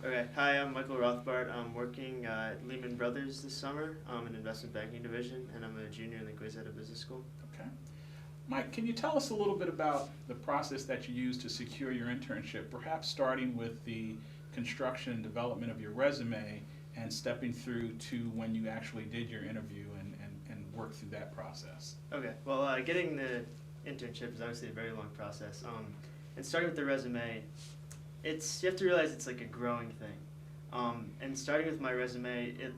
Okay, hi, I'm Michael Rothbart. I'm working at Lehman Brothers this summer in investment banking division, and I'm a junior in the Goizueta Business School. Okay. Mike, can you tell us a little bit about the process that you used to secure your internship, perhaps starting with the construction and development of your resume and stepping through to when you actually did your interview and worked through that process? Okay, well, getting the internship is obviously a very long process. And starting with the resume, you have to realize it's like a growing thing. And starting with my resume, it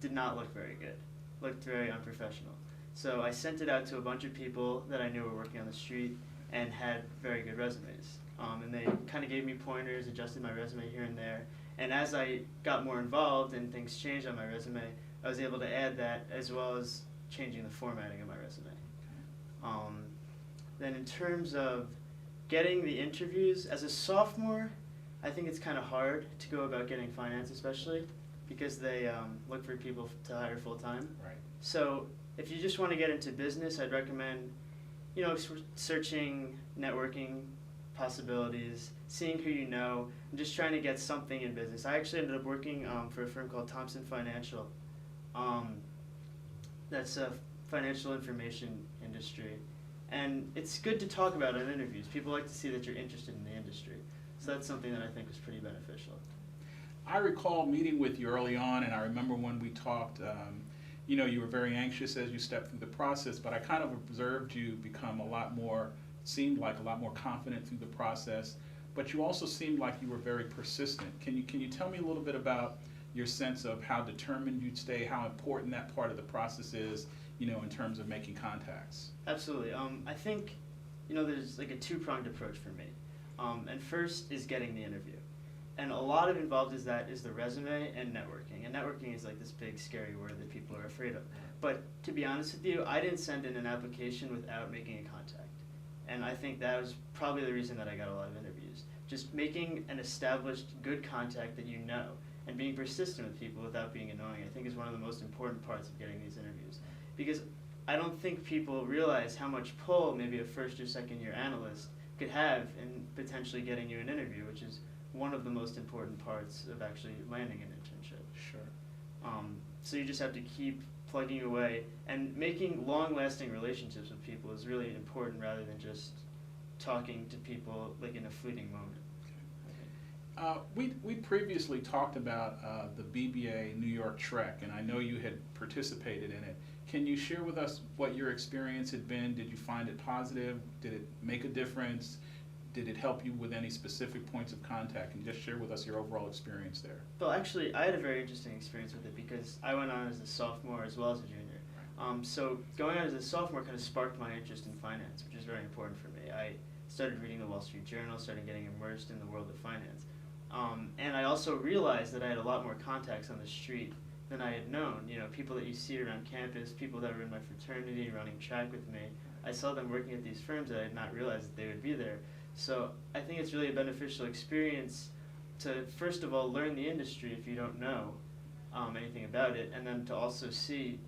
did not look very good. Looked very unprofessional. So I sent it out to a bunch of people that I knew were working on the street and had very good resumes. And they kind of gave me pointers, adjusted my resume here and there. And as I got more involved and things changed on my resume, I was able to add that as well as changing the formatting of my resume. Um, then in terms of getting the interviews, as a sophomore, I think it's kind of hard to go about getting finance, especially because they look for people to hire full time. Right. So if you just want to get into business, I'd recommend, searching networking possibilities, seeing who you know, and just trying to get something in business. I actually ended up working for a firm called Thompson Financial. That's a financial information industry. And it's good to talk about in interviews. People like to see that you're interested in the industry. So that's something that I think was pretty beneficial. I recall meeting with you early on, and I remember when we talked, you were very anxious as you stepped through the process, but I kind of observed you become seemed like a lot more confident through the process, but you also seemed like you were very persistent. Can you tell me a little bit about your sense of how determined you'd stay, how important that part of the process is, in terms of making contacts? Absolutely. I think, there's like a two-pronged approach for me. And first is getting the interview. And a lot of involved is the resume and networking. And networking is like this big scary word that people are afraid of. But to be honest with you, I didn't send in an application without making a contact. And I think that was probably the reason that I got a lot of interviews. Just making an established good contact that you know and being persistent with people without being annoying, I think is one of the most important parts of getting these interviews. Because I don't think people realize how much pull maybe a first or second year analyst could have in potentially getting you an interview, which is one of the most important parts of actually landing an internship. Sure. So you just have to keep plugging away, and making long-lasting relationships with people is really important rather than just talking to people like in a fleeting moment. We previously talked about the BBA New York Trek, and I know you had participated in it. Can you share with us what your experience had been? Did you find it positive? Did it make a difference? Did it help you with any specific points of contact? Can you just share with us your overall experience there? Well, actually, I had a very interesting experience with it because I went on as a sophomore as well as a junior. So going on as a sophomore kind of sparked my interest in finance, which is very important for me. I started reading the Wall Street Journal, started getting immersed in the world of finance. And I also realized that I had a lot more contacts on the street than I had known. People that you see around campus, people that were in my fraternity, running track with me. I saw them working at these firms that I had not realized that they would be there. So I think it's really a beneficial experience to, first of all, learn the industry if you don't know anything about it, and then to also see,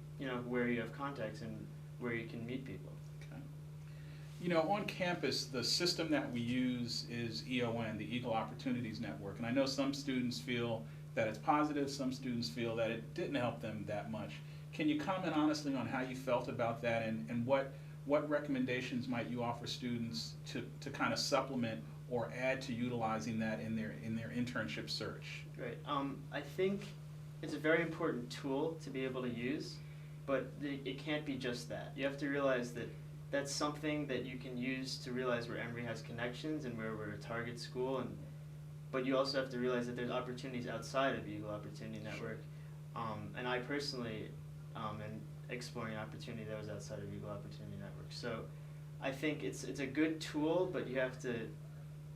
where you have contacts and where you can meet people. Okay. On campus, the system that we use is EON, the Eagle Opportunities Network, and I know some students feel that it's positive, some students feel that it didn't help them that much. Can you comment honestly on how you felt about that, and what recommendations might you offer students to kind of supplement or add to utilizing that in their internship search? Great. I think it's a very important tool to be able to use, but it can't be just that. You have to realize that that's something that you can use to realize where Emory has connections and where we're a target school, but you also have to realize that there's opportunities outside of Eagle Opportunity Network. And I personally am exploring an opportunity that was outside of Eagle Opportunity Network. So I think it's a good tool, but you have to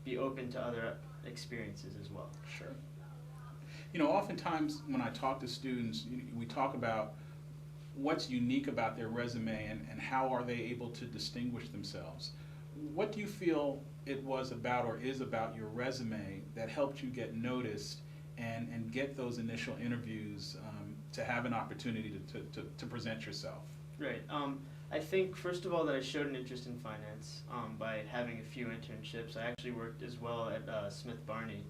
be open to other experiences as well. Sure. Oftentimes when I talk to students, we talk about what's unique about their resume and how are they able to distinguish themselves. What do you feel it was about or is about your resume that helped you get noticed and get those initial interviews to have an opportunity to present yourself? Right. I think, first of all, that I showed an interest in finance by having a few internships. I actually worked as well at Smith Barney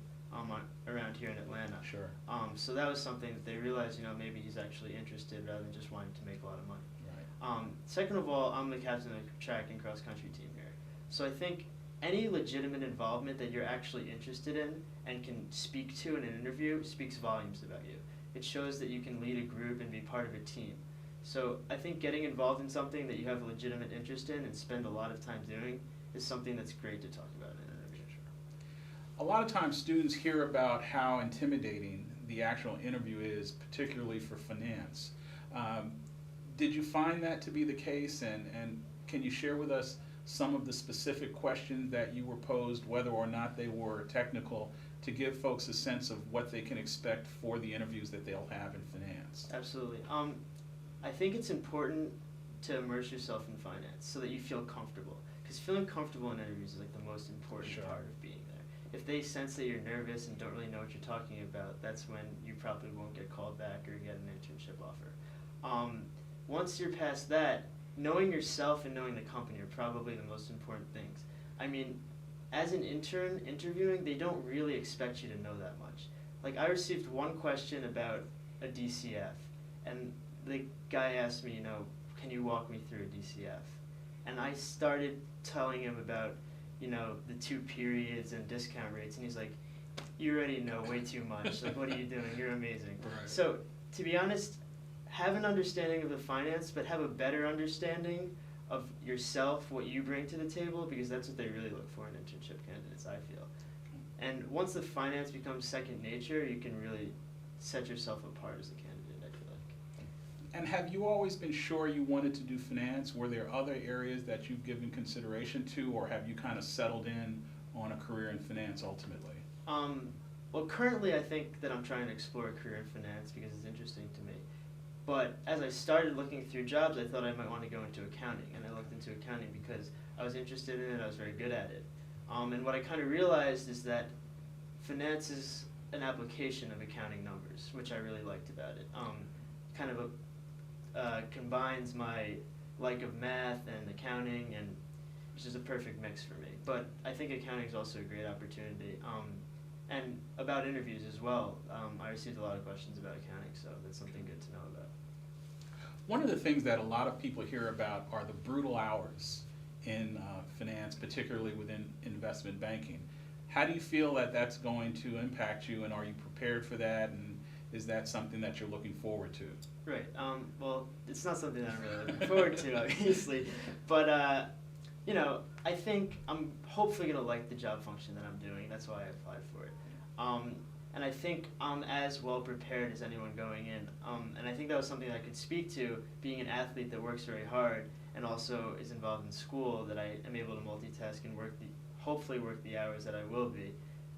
around here in Atlanta. Sure. So that was something that they realized, maybe he's actually interested rather than just wanting to make a lot of money. Right. Second of all, I'm the captain of the track and cross country team here. So I think any legitimate involvement that you're actually interested in and can speak to in an interview speaks volumes about you. It shows that you can lead a group and be part of a team. So I think getting involved in something that you have a legitimate interest in and spend a lot of time doing is something that's great to talk about in an interview. A lot of times students hear about how intimidating the actual interview is, particularly for finance. Did you find that to be the case, and can you share with us some of the specific questions that you were posed, whether or not they were technical, to give folks a sense of what they can expect for the interviews that they'll have in finance? Absolutely. I think it's important to immerse yourself in finance so that you feel comfortable, because feeling comfortable in interviews is like the most important Sure. part of being there. If they sense that you're nervous and don't really know what you're talking about, that's when you probably won't get called back or get an internship offer. Once you're past that, knowing yourself and knowing the company are probably the most important things. I mean, as an intern interviewing, they don't really expect you to know that much. Like, I received one question about a DCF, and the guy asked me, can you walk me through a DCF? And I started telling him about, the 2 periods and discount rates, and he's like, you already know way too much. Like, what are you doing? You're amazing. Right. So, to be honest, have an understanding of the finance, but have a better understanding of yourself, what you bring to the table, because that's what they really look for in internship candidates, I feel. And once the finance becomes second nature, you can really set yourself apart as a candidate, I feel like. And have you always been sure you wanted to do finance? Were there other areas that you've given consideration to, or have you kind of settled in on a career in finance ultimately? Well, currently I think that I'm trying to explore a career in finance because it's interesting to me. But as I started looking through jobs, I thought I might want to go into accounting, and I looked into accounting because I was interested in it, I was very good at it. And what I kind of realized is that finance is an application of accounting numbers, which I really liked about it. Kind of combines my like of math and accounting, and which is a perfect mix for me. But I think accounting is also a great opportunity. And about interviews as well, I received a lot of questions about accounting, so that's something good to know about. One of the things that a lot of people hear about are the brutal hours in finance, particularly within investment banking. How do you feel that that's going to impact you, and are you prepared for that, and is that something that you're looking forward to? Right. Well, it's not something that I'm really looking forward to, obviously, but I think I'm hopefully going to like the job function that I'm doing. That's why I applied for it. And I think I'm as well prepared as anyone going in. And I think that was something that I could speak to, being an athlete that works very hard and also is involved in school, that I am able to multitask and hopefully work the hours that I will be.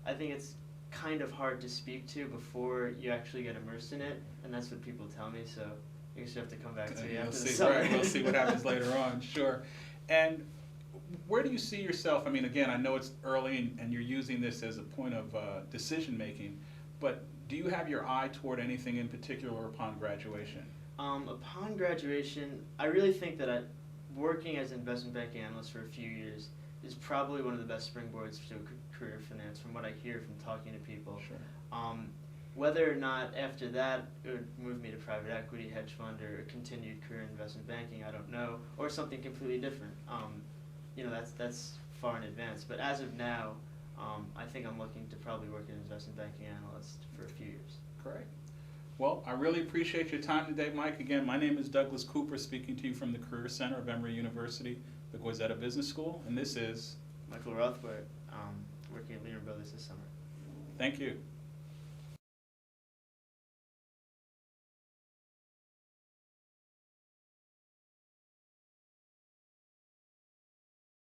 I think it's kind of hard to speak to before you actually get immersed in it, and that's what people tell me, so I guess you have to come back to me after the summer. Right, we'll see what happens later on, sure. And where do you see yourself? I mean, again, I know it's early and you're using this as a point of decision making, but do you have your eye toward anything in particular upon graduation? Upon graduation, I really think that working as an investment banking analyst for a few years is probably one of the best springboards to a career in finance, from what I hear from talking to people. Sure. Whether or not after that it would move me to private equity, hedge fund, or a continued career in investment banking, I don't know, or something completely different. That's far in advance. But as of now, I think I'm looking to probably work as an investment banking analyst for a few years. Great. Well, I really appreciate your time today, Mike. Again, my name is Douglas Cooper, speaking to you from the Career Center of Emory University, the Goizueta Business School, and this is Michael Rothbart, working at Lehman Brothers this summer. Thank you.